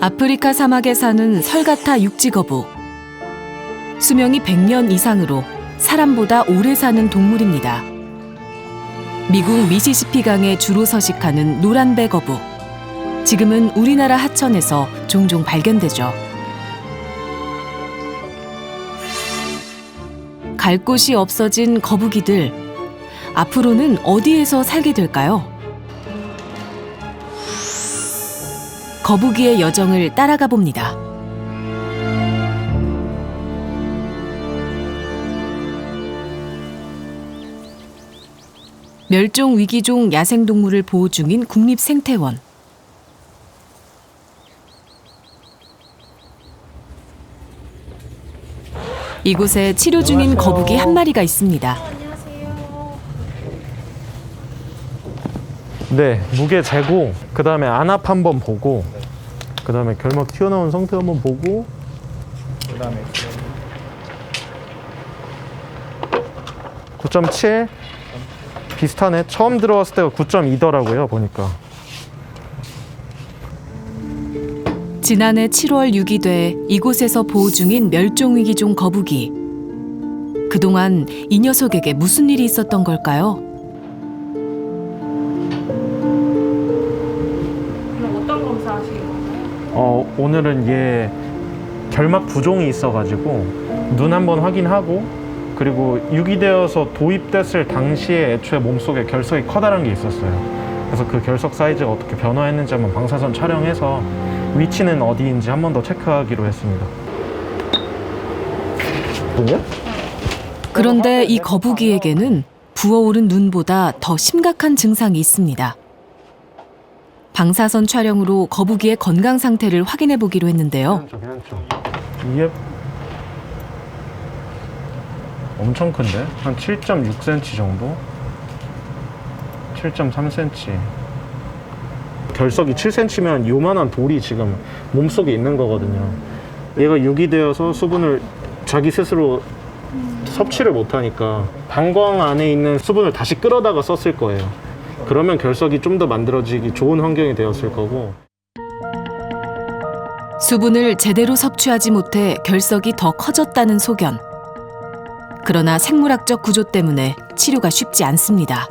아프리카 사막에 사는 설가타 육지거북. 수명이 100년 이상으로 사람보다 오래 사는 동물입니다. 미국 미시시피강에 주로 서식하는 노란배 거북. 지금은 우리나라 하천에서 종종 발견되죠. 갈 곳이 없어진 거북이들. 앞으로는 어디에서 살게 될까요? 거북이의 여정을 따라가 봅니다. 멸종 위기종 야생동물을 보호 중인 국립생태원. 이곳에 치료 중인 거북이 한 마리가 있습니다. 네, 무게 재고 그다음에 안압 한번 보고 그다음에 결막 튀어나온 상태 한번 보고 그다음에 9.7 비슷하네. 처음 들어왔을 때가 9.2더라고요, 보니까. 지난해 7월 유기돼 이곳에서 보호 중인 멸종위기종 거북이. 그동안 이 녀석에게 무슨 일이 있었던 걸까요? 그럼 어떤 검사 하시는 건가요? 오늘은 얘 결막 부종이 있어가지고 눈 한번 확인하고 그리고 유기되어서 도입됐을 당시에 애초에 몸속에 결석이 커다란 게 있었어요. 그래서 그 결석 사이즈가 어떻게 변화했는지 한번 방사선 촬영해서 위치는 어디인지 한 번 더 체크하기로 했습니다. 그런데 이 거북이에게는 부어오른 눈보다 더 심각한 증상이 있습니다. 방사선 촬영으로 거북이의 건강 상태를 확인해 보기로 했는데요. 이게 엄청 큰데? 한 7.6cm 정도? 7.3cm. 결석이 7cm면 요만한 돌이 지금 몸속에 있는 거거든요. 얘가 유기되어서 수분을 자기 스스로 섭취를 못하니까 방광 안에 있는 수분을 다시 끌어다가 썼을 거예요. 그러면 결석이 좀 더 만들어지기 좋은 환경이 되었을 거고. 수분을 제대로 섭취하지 못해 결석이 더 커졌다는 소견. 그러나 생물학적 구조 때문에 치료가 쉽지 않습니다.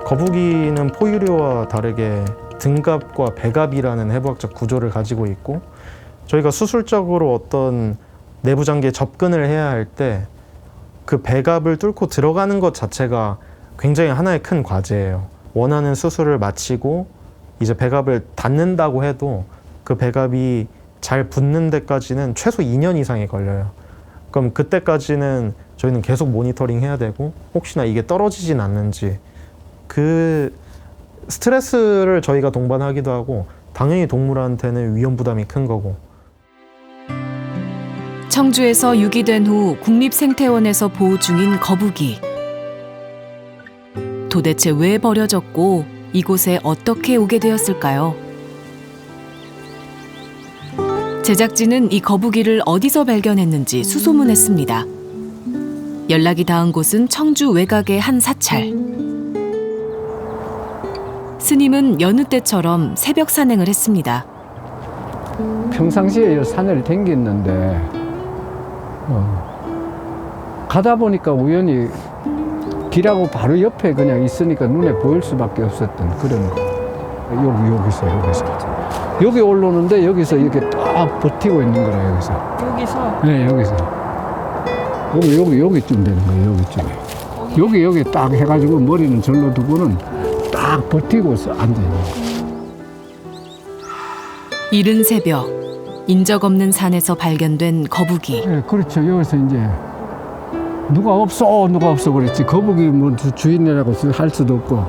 거북이는 포유류와 다르게 등갑과 배갑이라는 해부학적 구조를 가지고 있고 저희가 수술적으로 어떤 내부 장기에 접근을 해야 할 때 그 배갑을 뚫고 들어가는 것 자체가 굉장히 하나의 큰 과제예요. 원하는 수술을 마치고 이제 배갑을 닫는다고 해도 그 배갑이 잘 붙는 데까지는 최소 2년 이상이 걸려요. 그럼 그때까지는 저희는 계속 모니터링 해야 되고 혹시나 이게 떨어지진 않는지 그 스트레스를 저희가 동반하기도 하고 당연히 동물한테는 위험 부담이 큰 거고. 청주에서 유기된 후 국립생태원에서 보호 중인 거북이. 도대체 왜 버려졌고 이곳에 어떻게 오게 되었을까요? 제작진은 이 거북이를 어디서 발견했는지 수소문했습니다. 연락이 닿은 곳은 청주 외곽의 한 사찰. 스님은 여느 때처럼 새벽 산행을 했습니다. 평상시에 산을 댕겼는데 가다 보니까 우연히 길하고 바로 옆에 그냥 있으니까 눈에 보일 수밖에 없었던 그런 여기서 여기 올라오는데 여기서 이렇게 딱 버티고 있는 거라 여기서. 여기서? 네, 여기서. 여기쯤 되는 거예요, 여기쯤에. 여기 딱 해가지고 머리는 절로 두고는 딱 버티고 앉아있는 거예요. 이른 새벽, 인적 없는 산에서 발견된 거북이. 네, 그렇죠. 여기서 이제 누가 없어 그랬지. 거북이 뭐 주인이라고 할 수도 없고.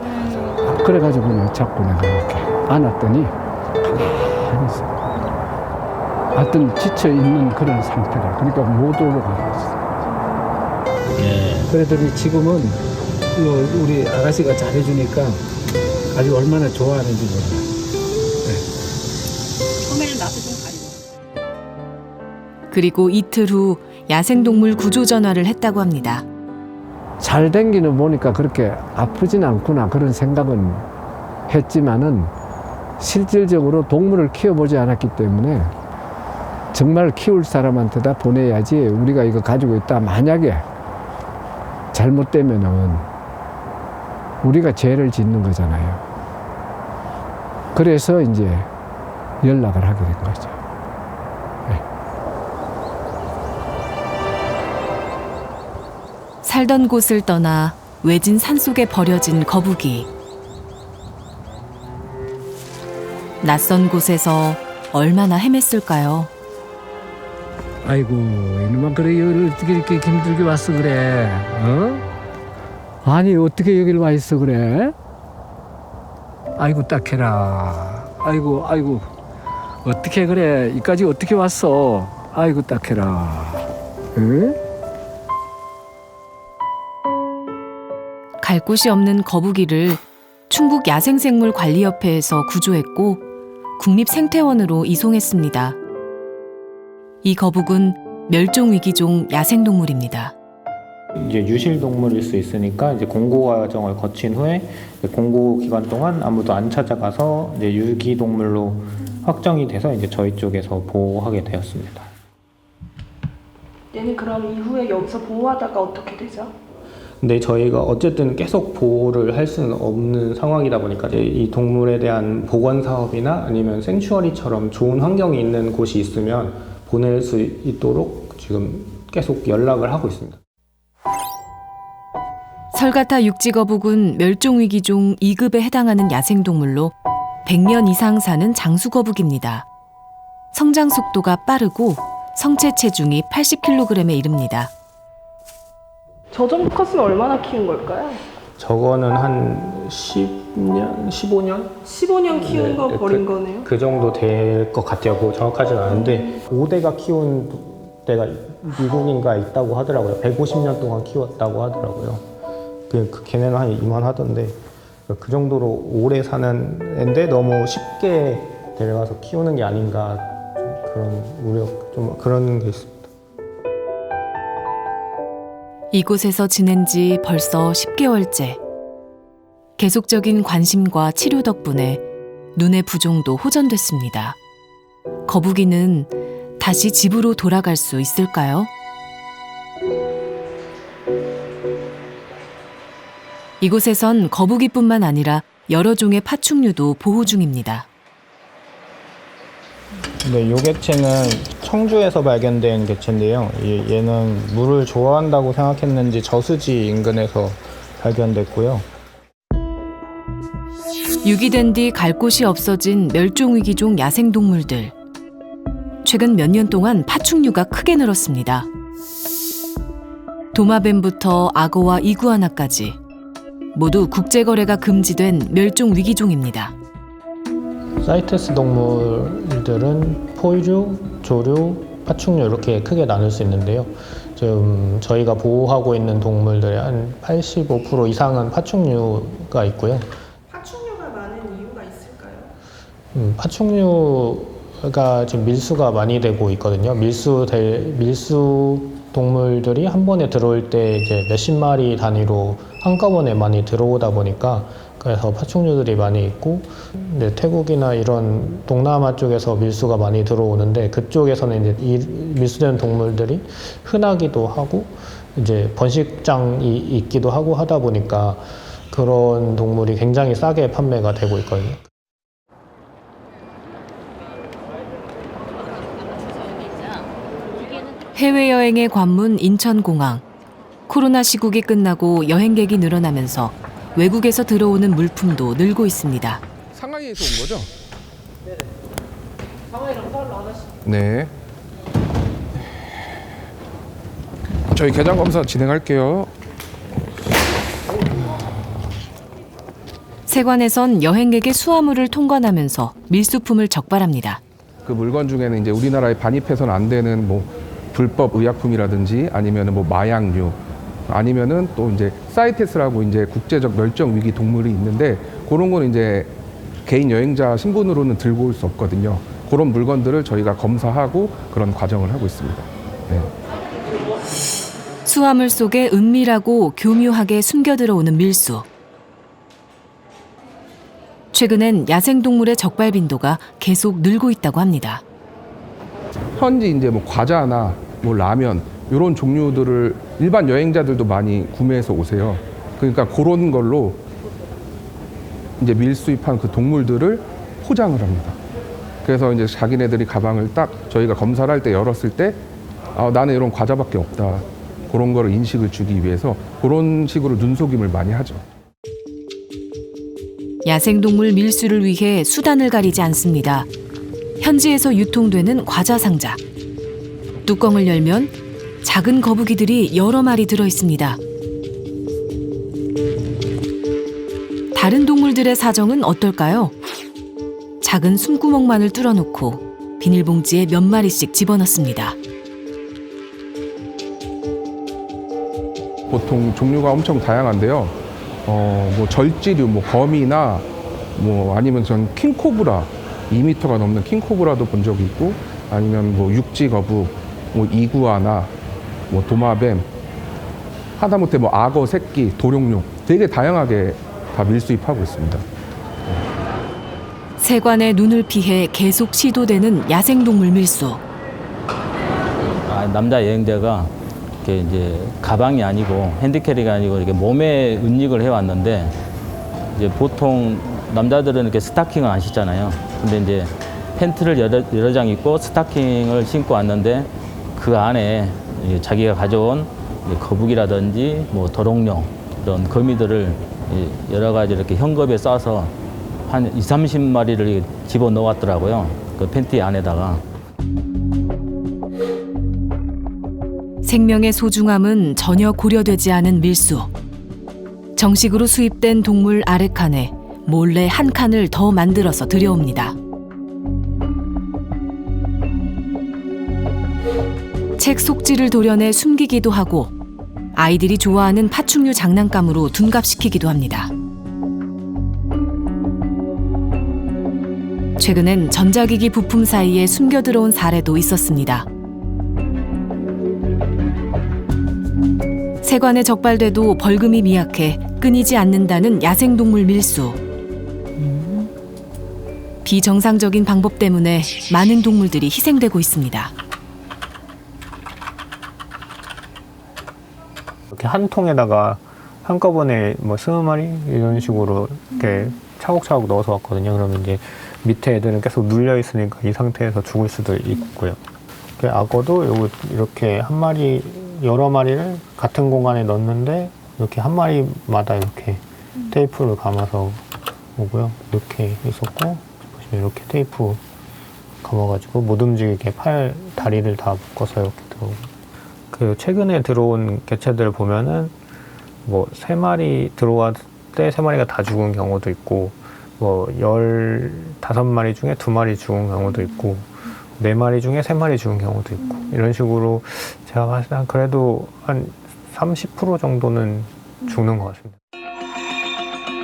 그래가지고 그냥 잡고 내가 이렇게 안았더니 가만히 있어. 하여튼 지쳐있는 그런 상태라. 그러니까 못 올라가고 있어. 그러더니 지금은 우리 아가씨가 잘해주니까 아주 얼마나 좋아하는지 몰라. 처음에는 나도 좀 가리고. 그리고 이틀 후 야생동물 구조 전화를 했다고 합니다. 잘 댕기는 보니까 그렇게 아프진 않구나 그런 생각은 했지만은 실질적으로 동물을 키워보지 않았기 때문에 정말 키울 사람한테다 보내야지 우리가 이거 가지고 있다 만약에 잘못되면은 우리가 죄를 짓는 거잖아요. 그래서 이제 연락을 하게 된 거죠. 살던 곳을 떠나 외진 산속에 버려진 거북이. 낯선 곳에서 얼마나 헤맸을까요? 아이고 이놈아 그래 여기를 어떻게 이렇게 힘들게 왔어 그래 어? 아니 어떻게 여기를 와 있어 그래? 아이고 딱해라 아이고 어떻게 그래 이까지 어떻게 왔어 아이고 딱해라 응? 갈 곳이 없는 거북이를 충북 야생생물관리협회에서 구조했고 국립생태원으로 이송했습니다. 이 거북은 멸종위기종 야생동물입니다. 이제 유실 동물일 수 있으니까 이제 공고 과정을 거친 후에 공고 기간 동안 아무도 안 찾아가서 이제 유기 동물로 확정이 돼서 이제 저희 쪽에서 보호하게 되었습니다. 얘는 그럼 이후에 여기서 보호하다가 어떻게 되죠? 근데 저희가 어쨌든 계속 보호를 할 수는 없는 상황이다 보니까 이제 이 동물에 대한 보건 사업이나 아니면 생추어리처럼 좋은 환경이 있는 곳이 있으면 보낼 수 있도록 지금 계속 연락을 하고 있습니다. 설가타 육지거북은 멸종위기종 2급에 해당하는 야생동물로 100년 이상 사는 장수거북입니다. 성장 속도가 빠르고 성체 체중이 80kg에 이릅니다. 저 정도 컸으면 얼마나 키운 걸까요? 저거는 한 10년, 15년? 15년 키운 네, 거 네, 버린 거네요? 그 정도 될 것 같아요. 뭐 정확하진 않은데 5대가 키운 데가 미국인가 있다고 하더라고요. 150년 동안 키웠다고 하더라고요. 걔네는 한 이만하던데 그 정도로 오래 사는 애인데 너무 쉽게 데려가서 키우는 게 아닌가 좀 그런 우려, 좀 그런 게 있습니다. 이곳에서 지낸 지 벌써 10개월째. 계속적인 관심과 치료 덕분에 눈의 부종도 호전됐습니다. 거북이는 다시 집으로 돌아갈 수 있을까요? 이곳에선 거북이뿐만 아니라 여러 종의 파충류도 보호 중입니다. 네, 이 개체는 청주에서 발견된 개체인데요. 얘는 물을 좋아한다고 생각했는지 저수지 인근에서 발견됐고요. 유기된 뒤 갈 곳이 없어진 멸종위기종 야생동물들. 최근 몇 년 동안 파충류가 크게 늘었습니다. 도마뱀부터 악어와 이구아나까지 모두 국제거래가 금지된 멸종위기종입니다. 사이테스 동물들은 포유류, 조류, 파충류 이렇게 크게 나눌 수 있는데요. 지금 저희가 보호하고 있는 동물들의 한 85% 이상은 파충류가 있고요. 파충류가 많은 이유가 있을까요? 파충류가 지금 밀수가 많이 되고 있거든요. 밀수 동물들이 한 번에 들어올 때 이제 몇십 마리 단위로 한꺼번에 많이 들어오다 보니까 그래서 파충류들이 많이 있고, 이제 태국이나 이런 동남아 쪽에서 밀수가 많이 들어오는데 그쪽에서는 이제 이 밀수된 동물들이 흔하기도 하고 이제 번식장이 있기도 하고 하다 보니까 그런 동물이 굉장히 싸게 판매가 되고 있거든요. 해외여행의 관문 인천공항. 코로나 시국이 끝나고 여행객이 늘어나면서 외국에서 들어오는 물품도 늘고 있습니다. 상하이에서 온 거죠? 네네. 상하이랑 서울로 하나씩. 네. 저희 개장 검사 진행할게요. 세관에선 여행객의 수화물을 통관하면서 밀수품을 적발합니다. 그 물건 중에는 이제 우리나라에 반입해서는 안 되는 뭐 불법 의약품이라든지 아니면은 뭐 마약류 아니면은 또 이제 사이테스라고 이제 국제적 멸종 위기 동물이 있는데 그런 거는 이제 개인 여행자 신분으로는 들고 올 수 없거든요. 그런 물건들을 저희가 검사하고 그런 과정을 하고 있습니다. 네. 수화물 속에 은밀하고 교묘하게 숨겨 들어오는 밀수. 최근엔 야생동물의 적발 빈도가 계속 늘고 있다고 합니다. 현지 이제 뭐 과자나 뭐 라면 이런 종류들을 일반 여행자들도 많이 구매해서 오세요. 그러니까 그런 걸로 이제 밀수입한 그 동물들을 포장을 합니다. 그래서 이제 자기네들이 가방을 딱 저희가 검사를 할 때 열었을 때 나는 이런 과자밖에 없다. 그런 거를 인식을 주기 위해서 그런 식으로 눈속임을 많이 하죠. 야생동물 밀수를 위해 수단을 가리지 않습니다. 현지에서 유통되는 과자 상자. 뚜껑을 열면 작은 거북이들이 여러 마리 들어 있습니다. 다른 동물들의 사정은 어떨까요? 작은 숨구멍만을 뚫어놓고 비닐봉지에 몇 마리씩 집어넣습니다. 보통 종류가 엄청 다양한데요. 뭐 절지류, 뭐 거미나 뭐 아니면 전 킹코브라 2m가 넘는 킹코브라도 본 적이 있고 아니면 뭐 육지거북, 뭐 이구아나, 뭐 도마뱀, 하다못해 뭐 악어 새끼, 도룡뇽 되게 다양하게 다 밀수입하고 있습니다. 세관의 눈을 피해 계속 시도되는 야생동물 밀수. 남자 여행자가 이렇게 이제 가방이 아니고 핸드캐리가 아니고 이렇게 몸에 은닉을 해왔는데 이제 보통 남자들은 이렇게 스타킹을 안 신잖아요. 근데 이제 팬트를 여러 장 입고 스타킹을 신고 왔는데 그 안에 자기가 가져온 거북이라든지 뭐 도롱뇽 이런 거미들을 여러 가지 이렇게 현겁에 싸서 한 20-30마리를 집어 넣었더라고요. 그 팬티 안에다가. 생명의 소중함은 전혀 고려되지 않은 밀수. 정식으로 수입된 동물 아래칸에 몰래 한 칸을 더 만들어서 들여옵니다. 책 속지를 도려내 숨기기도 하고 아이들이 좋아하는 파충류 장난감으로 둔갑시키기도 합니다. 최근엔 전자기기 부품 사이에 숨겨 들어온 사례도 있었습니다. 세관에 적발돼도 벌금이 미약해 끊이지 않는다는 야생동물 밀수. 비정상적인 방법 때문에 많은 동물들이 희생되고 있습니다. 이렇게 한 통에다가 한꺼번에 뭐 20마리 이런 식으로 이렇게 차곡차곡 넣어서 왔거든요. 그러면 이제 밑에 애들은 계속 눌려 있으니까 이 상태에서 죽을 수도 있고요. 악어도 요거 이렇게 한 마리 여러 마리를 같은 공간에 넣는데 이렇게 한 마리마다 이렇게 테이프를 감아서 오고요. 이렇게 있었고 보시면 이렇게 테이프 감아가지고 못 움직이게 팔 다리를 다 묶어서 이렇게 들어오고. 그 최근에 들어온 개체들 보면은 뭐 3마리 들어왔을 때 3마리가 다 죽은 경우도 있고 뭐 15마리 중에 2마리 죽은 경우도 있고 4마리 중에 3마리 죽은 경우도 있고 이런 식으로 제가 봤을 때 그래도 한 30% 정도는 죽는 것 같습니다.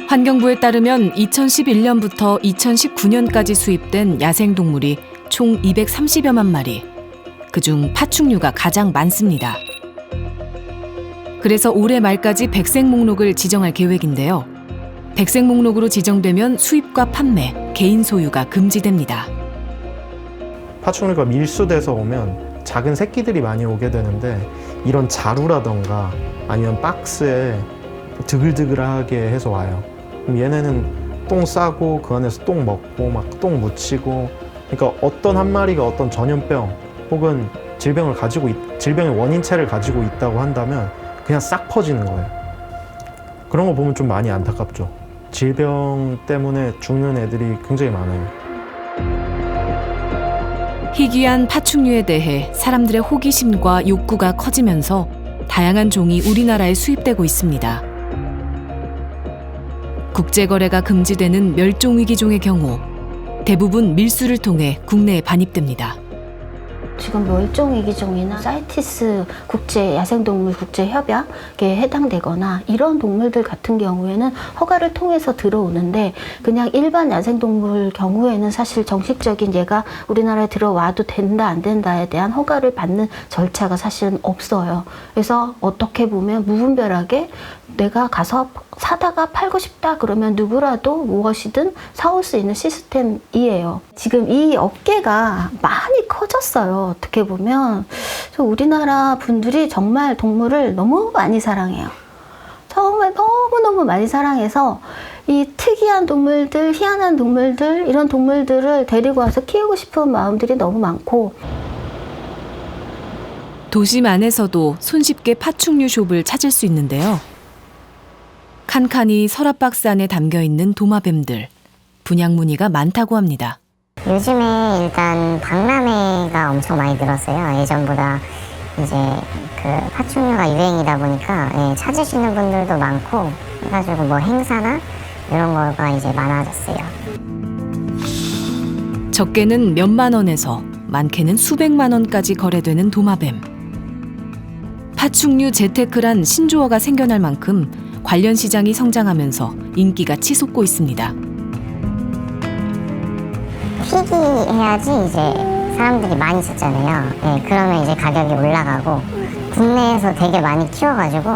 환경부에 따르면 2011년부터 2019년까지 수입된 야생동물이 총 230여만 마리. 그중 파충류가 가장 많습니다. 그래서 올해 말까지 백색 목록을 지정할 계획인데요. 백색 목록으로 지정되면 수입과 판매, 개인 소유가 금지됩니다. 파충류가 밀수돼서 오면 작은 새끼들이 많이 오게 되는데 이런 자루라던가 아니면 박스에 드글드글하게 해서 와요. 그럼 얘네는 똥 싸고 그 안에서 똥 먹고 막 똥 묻히고 그러니까 어떤 한 마리가 어떤 전염병 혹은 질병의 원인체를 가지고 있다고 한다면 그냥 싹 퍼지는 거예요. 그런 거 보면 좀 많이 안타깝죠. 질병 때문에 죽는 애들이 굉장히 많아요. 희귀한 파충류에 대해 사람들의 호기심과 욕구가 커지면서 다양한 종이 우리나라에 수입되고 있습니다. 국제거래가 금지되는 멸종위기종의 경우 대부분 밀수를 통해 국내에 반입됩니다. 지금 멸종위기종이나 사이티스 국제 야생동물 국제협약에 해당되거나 이런 동물들 같은 경우에는 허가를 통해서 들어오는데 그냥 일반 야생동물 경우에는 사실 정식적인 얘가 우리나라에 들어와도 된다 안 된다에 대한 허가를 받는 절차가 사실은 없어요. 그래서 어떻게 보면 무분별하게 내가 가서 사다가 팔고 싶다 그러면 누구라도 무엇이든 사올 수 있는 시스템이에요. 지금 이 업계가 많이 커졌어요. 어떻게 보면 우리나라 분들이 정말 동물을 너무 많이 사랑해요. 정말 너무너무 많이 사랑해서 이 특이한 동물들, 희한한 동물들 이런 동물들을 데리고 와서 키우고 싶은 마음들이 너무 많고 도심 안에서도 손쉽게 파충류 숍을 찾을 수 있는데요. 칸칸이 서랍박스 안에 담겨있는 도마뱀들, 분양 문의가 많다고 합니다. 요즘에 일단 박람회가 엄청 많이 늘었어요. 예전보다 이제 그 파충류가 유행이다 보니까 찾으시는 분들도 많고 해가지고 뭐 행사나 이런 거가 이제 많아졌어요. 적게는 몇만 원에서 많게는 수백만 원까지 거래되는 도마뱀. 파충류 재테크란 신조어가 생겨날 만큼 관련 시장이 성장하면서 인기가 치솟고 있습니다. 희귀해야지 이제 사람들이 많이 찾잖아요. 그러면 이제 가격이 올라가고 국내에서 되게 많이 키워가지고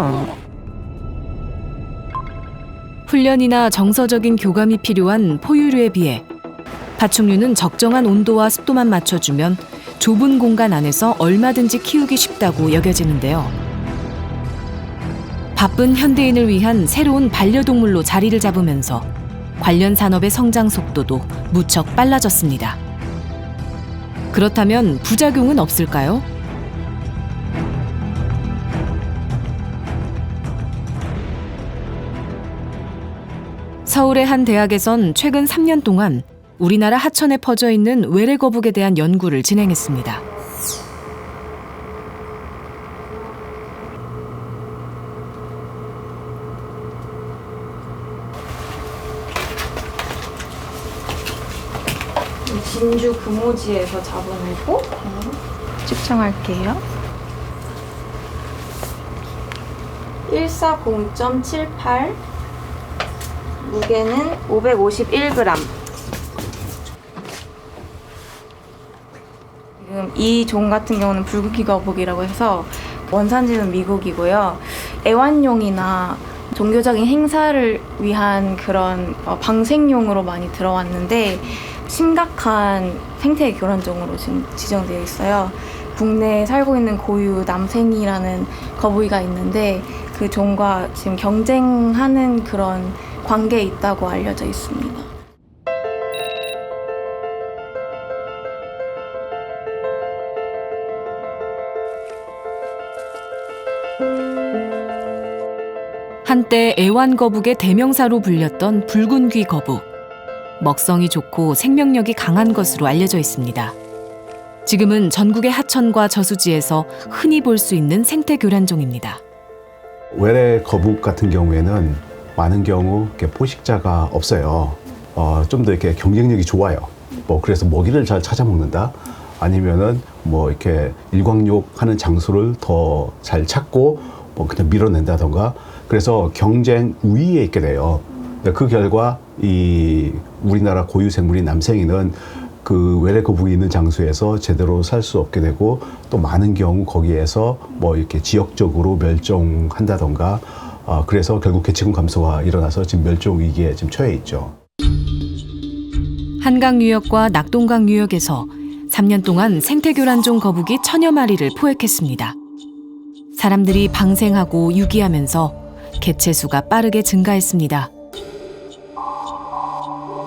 훈련이나 정서적인 교감이 필요한 포유류에 비해 파충류는 적정한 온도와 습도만 맞춰주면 좁은 공간 안에서 얼마든지 키우기 쉽다고 여겨지는데요. 바쁜 현대인을 위한 새로운 반려동물로 자리를 잡으면서 관련 산업의 성장 속도도 무척 빨라졌습니다. 그렇다면 부작용은 없을까요? 서울의 한 대학에선 최근 3년 동안 우리나라 하천에 퍼져 있는 외래거북에 대한 연구를 진행했습니다. 진주 금오지에서 잡아내고 측정할게요. 140.78 무게는 551g. 지금 이 종 같은 경우는 붉은기 거북이라고 해서 원산지는 미국이고요. 애완용이나 종교적인 행사를 위한 그런 방생용으로 많이 들어왔는데 심각한 생태 교란종으로 지금 지정되어 있어요. 국내에 살고 있는 고유 남생이라는 거북이가 있는데 그 종과 지금 경쟁하는 그런 관계에 있다고 알려져 있습니다. 한때 애완거북의 대명사로 불렸던 붉은귀 거북. 먹성이 좋고 생명력이 강한 것으로 알려져 있습니다. 지금은 전국의 하천과 저수지에서 흔히 볼 수 있는 생태교란종입니다. 외래 거북 같은 경우에는 많은 경우 이렇게 포식자가 없어요. 좀 더 이렇게 경쟁력이 좋아요. 뭐 그래서 먹이를 잘 찾아 먹는다. 아니면은 뭐 이렇게 일광욕하는 장소를 더 잘 찾고 뭐 그냥 밀어낸다던가. 그래서 경쟁 우위에 있게 돼요. 그 결과 이 우리나라 고유 생물인 남생이는 그 외래 거북이 있는 장소에서 제대로 살 수 없게 되고 또 많은 경우 거기에서 뭐 이렇게 지역적으로 멸종한다던가 그래서 결국 개체군 감소가 일어나서 지금 멸종 위기에 지금 처해 있죠. 한강 유역과 낙동강 유역에서 3년 동안 생태교란종 거북이 1000여 마리를 포획했습니다. 사람들이 방생하고 유기하면서 개체 수가 빠르게 증가했습니다.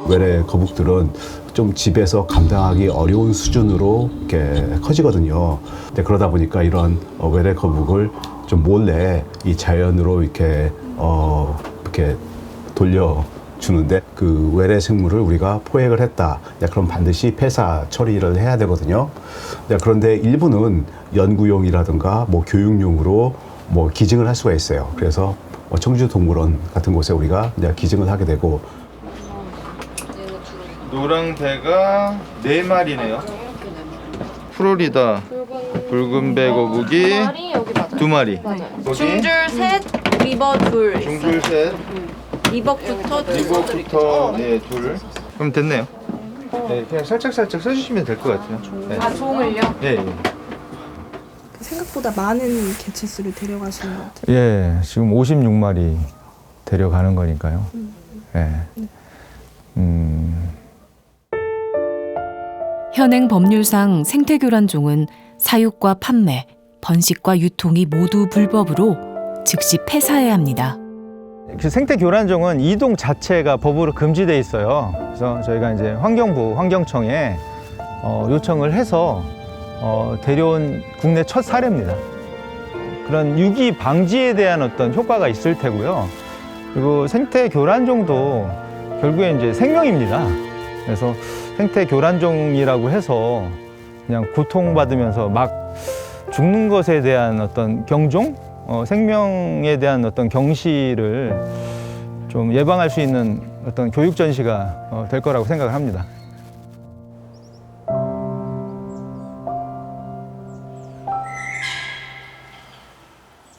외래 거북들은 좀 집에서 감당하기 어려운 수준으로 이렇게 커지거든요. 근데 그러다 보니까 이런 외래 거북을 좀 몰래 이 자연으로 이렇게 돌려주는데 그 외래 생물을 우리가 포획을 했다. 그럼 반드시 폐사 처리를 해야 되거든요. 그런데 일부는 연구용이라든가 뭐 교육용으로 뭐 기증을 할 수가 있어요. 그래서 청주동물원 같은 곳에 우리가 기증을 하게 되고. 노랑배가 4마리네요. 프로리다 붉은배 거북이 여기 맞아요. 2마리. 맞아요. 중줄 셋, 리버 둘. 중줄 셋, 리버부터 리버부터 네, 둘. 그럼 됐네요. 네, 그냥 살짝 써주시면 될 것 같아요. 네. 아, 종을요? 네. 생각보다 많은 개체수를 데려가시는 것 같아요. 예, 지금 56마리 데려가는 거니까요. 예. 현행 법률상 생태교란종은 사육과 판매, 번식과 유통이 모두 불법으로 즉시 폐사해야 합니다. 생태교란종은 이동 자체가 법으로 금지돼 있어요. 그래서 저희가 이제 환경부, 환경청에 요청을 해서 데려온 국내 첫 사례입니다. 그런 유기 방지에 대한 어떤 효과가 있을 테고요. 그리고 생태교란종도 결국에 이제 생명입니다. 그래서 생태교란종이라고 해서 그냥 고통받으면서 막 죽는 것에 대한 어떤 경종, 생명에 대한 어떤 경시를 좀 예방할 수 있는 어떤 교육 전시가 될 거라고 생각을 합니다.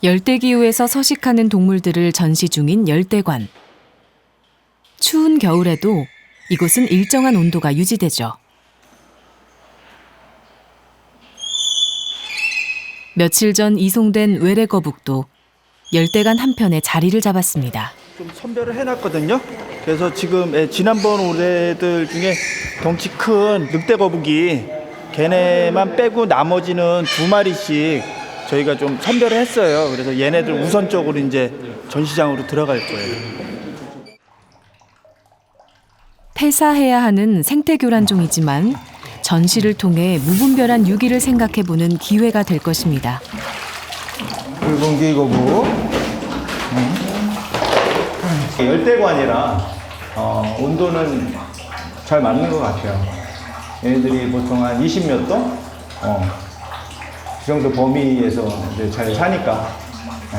열대기후에서 서식하는 동물들을 전시 중인 열대관. 추운 겨울에도 이곳은 일정한 온도가 유지되죠. 며칠 전 이송된 외래거북도 열대관 한편에 자리를 잡았습니다. 좀 선별을 해놨거든요. 그래서 지금 지난번 올해들 중에 덩치 큰 늑대거북이 걔네만 빼고 나머지는 2마리씩 저희가 좀 선별을 했어요. 그래서 얘네들 우선적으로 이제 전시장으로 들어갈 거예요. 폐사해야 하는 생태교란종이지만 전시를 통해 무분별한 유기를 생각해보는 기회가 될 것입니다. 붉은귀 거북. 열대관이라 온도는 잘 맞는 것 같아요. 얘네들이 보통 한 20몇 도? 그 정도 범위에서 이제 잘 사니까. 네.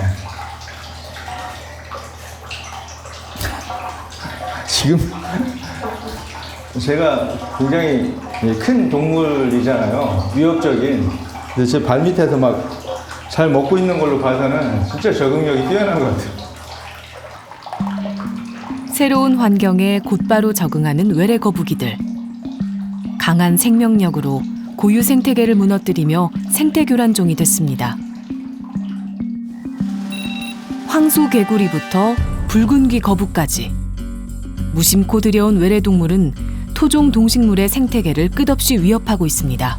지금 제가 굉장히 큰 동물이잖아요. 위협적인. 근데 제 발밑에서 막 잘 먹고 있는 걸로 봐서는 진짜 적응력이 뛰어난 것 같아요. 새로운 환경에 곧바로 적응하는 외래거북이들. 강한 생명력으로 고유 생태계를 무너뜨리며 생태교란종이 됐습니다. 황소개구리부터 붉은귀 거북까지 무심코 들여온 외래동물은 토종 동식물의 생태계를 끝없이 위협하고 있습니다.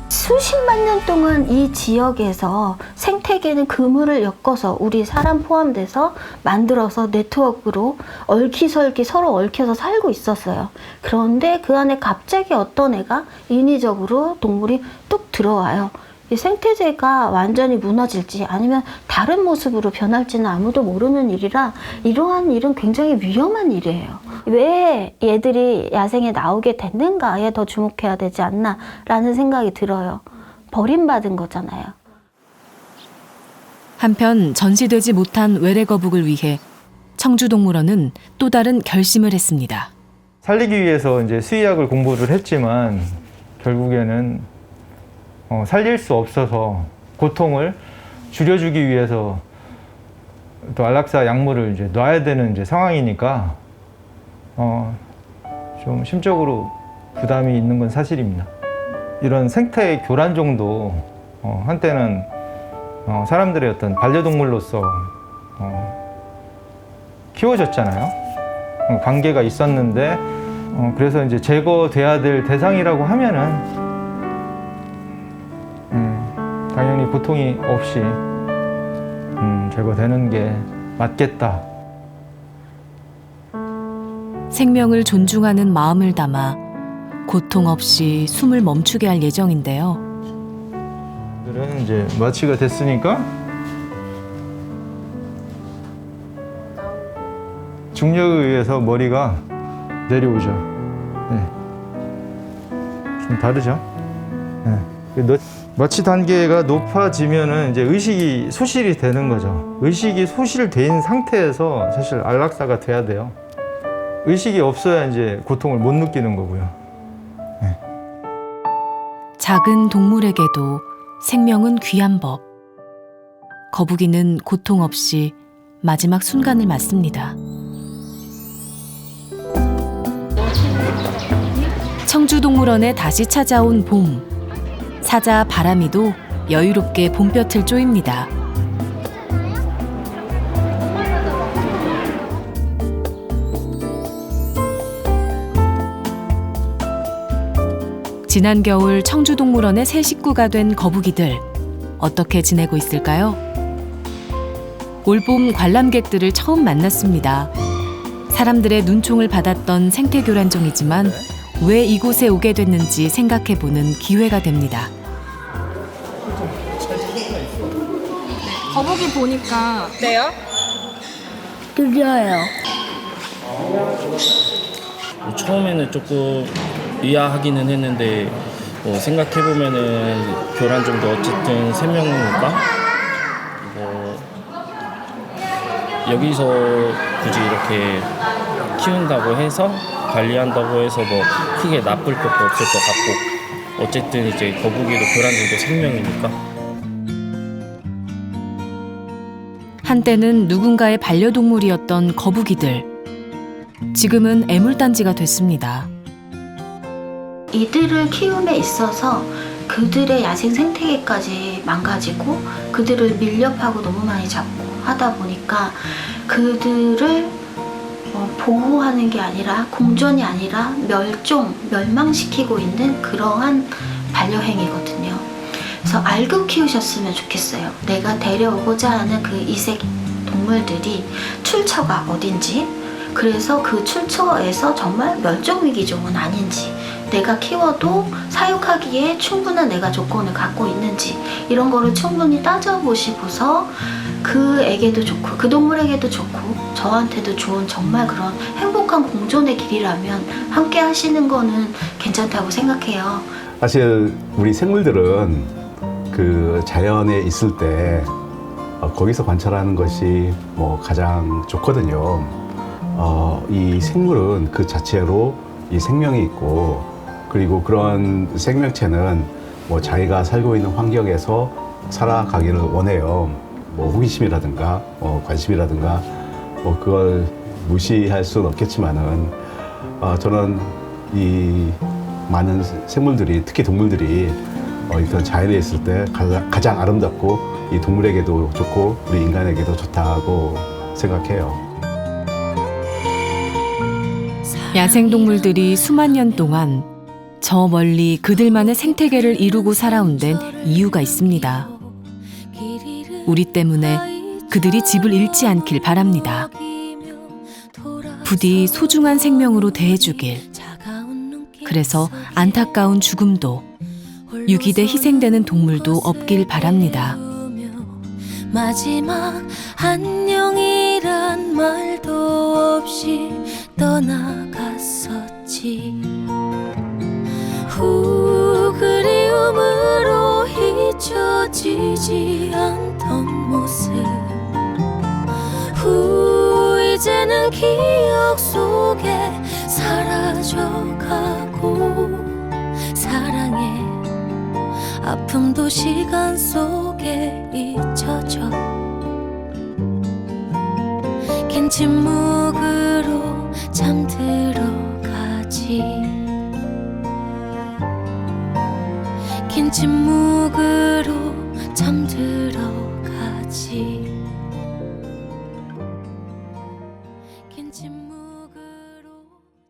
수십만 년 동안 이 지역에서 생태계는 그물을 엮어서 우리 사람 포함돼서 만들어서 네트워크로 얽히설키 서로 얽혀서 살고 있었어요. 그런데 그 안에 갑자기 어떤 애가 인위적으로 동물이 뚝 들어와요. 이 생태계가 완전히 무너질지 아니면 다른 모습으로 변할지는 아무도 모르는 일이라 이러한 일은 굉장히 위험한 일이에요. 왜 얘들이 야생에 나오게 됐는가에 더 주목해야 되지 않나라는 생각이 들어요. 버림받은 거잖아요. 한편 전시되지 못한 외래거북을 위해 청주동물원은 또 다른 결심을 했습니다. 살리기 위해서 이제 수의학을 공부를 했지만 결국에는 살릴 수 없어서 고통을 줄여주기 위해서 또 안락사 약물을 이제 놔야 되는 이제 상황이니까 좀 심적으로 부담이 있는 건 사실입니다. 이런 생태 교란종도 한때는 사람들의 어떤 반려동물로서 키워졌잖아요. 관계가 있었는데 그래서 이제 제거돼야 될 대상이라고 하면은 당연히 고통이 없이 제거되는 게 맞겠다. 생명을 존중하는 마음을 담아 고통 없이 숨을 멈추게 할 예정인데요. 오늘은 이제 마취가 됐으니까 중력에 의해서 머리가 내려오죠. 네. 좀 다르죠? 네. 마취 단계가 높아지면은 이제 의식이 소실이 되는 거죠. 의식이 소실된 상태에서 사실 안락사가 돼야 돼요. 의식이 없어야 이제 고통을 못 느끼는 거고요. 작은 동물에게도 생명은 귀한 법. 거북이는 고통 없이 마지막 순간을 맞습니다. 청주동물원에 다시 찾아온 봄. 사자 바람이도 여유롭게 봄볕을 쪼입니다. 지난 겨울 청주동물원의 새 식구가 된 거북이들. 어떻게 지내고 있을까요? 올봄 관람객들을 처음 만났습니다. 사람들의 눈총을 받았던 생태교란종이지만 왜 이곳에 오게 됐는지 생각해보는 기회가 됩니다. 거북이 보니까 네요? 느려요. 처음에는 조금 의아하기는 했는데 생각해보면은 교란종도 어쨌든 생명이니까 여기서 굳이 이렇게 키운다고 해서 관리한다고 해서 뭐 크게 나쁠 것도 없을 것 같고 어쨌든 이제 거북이도 교란종도 생명이니까. 한때는 누군가의 반려동물이었던 거북이들. 지금은 애물단지가 됐습니다. 이들을 키움에 있어서 그들의 야생 생태계까지 망가지고 그들을 밀렵하고 너무 많이 잡고 하다 보니까 그들을 보호하는 게 아니라 공존이 아니라 멸망시키고 있는 그러한 반려행위거든요. 그래서 알고 키우셨으면 좋겠어요. 내가 데려오고자 하는 그 이색 동물들이 출처가 어딘지, 그래서 그 출처에서 정말 멸종위기종은 아닌지, 내가 키워도 사육하기에 충분한 내가 조건을 갖고 있는지 이런 거를 충분히 따져보시고서 그에게도 좋고 그 동물에게도 좋고 저한테도 좋은 정말 그런 행복한 공존의 길이라면 함께 하시는 거는 괜찮다고 생각해요. 사실 우리 생물들은 그 자연에 있을 때 거기서 관찰하는 것이 뭐 가장 좋거든요. 이 생물은 그 자체로 이 생명이 있고, 그리고 그런 생명체는 뭐 자기가 살고 있는 환경에서 살아가기를 원해요. 뭐 호기심이라든가 관심이라든가 뭐 그걸 무시할 수는 없겠지만은 저는 이 많은 생물들이, 특히 동물들이 이런 자연에 있을 때 가장 아름답고 이 동물에게도 좋고 우리 인간에게도 좋다고 생각해요. 야생동물들이 수만 년 동안 저 멀리 그들만의 생태계를 이루고 살아온 데는 이유가 있습니다. 우리 때문에 그들이 집을 잃지 않길 바랍니다. 부디 소중한 생명으로 대해주길. 그래서 안타까운 죽음도, 유기돼 희생되는 동물도 없길 바랍니다. 마지막 안녕이란 말도 없이 떠나갔었지. 그리움으로 잊혀지지 않던 모습. 이제는 기억 속에 사라져가고, 사랑의 아픔도 시간 속에 잊혀져. 긴 침묵으로 잠들어가지. 긴 침묵으로 잠들어가지. 긴 침묵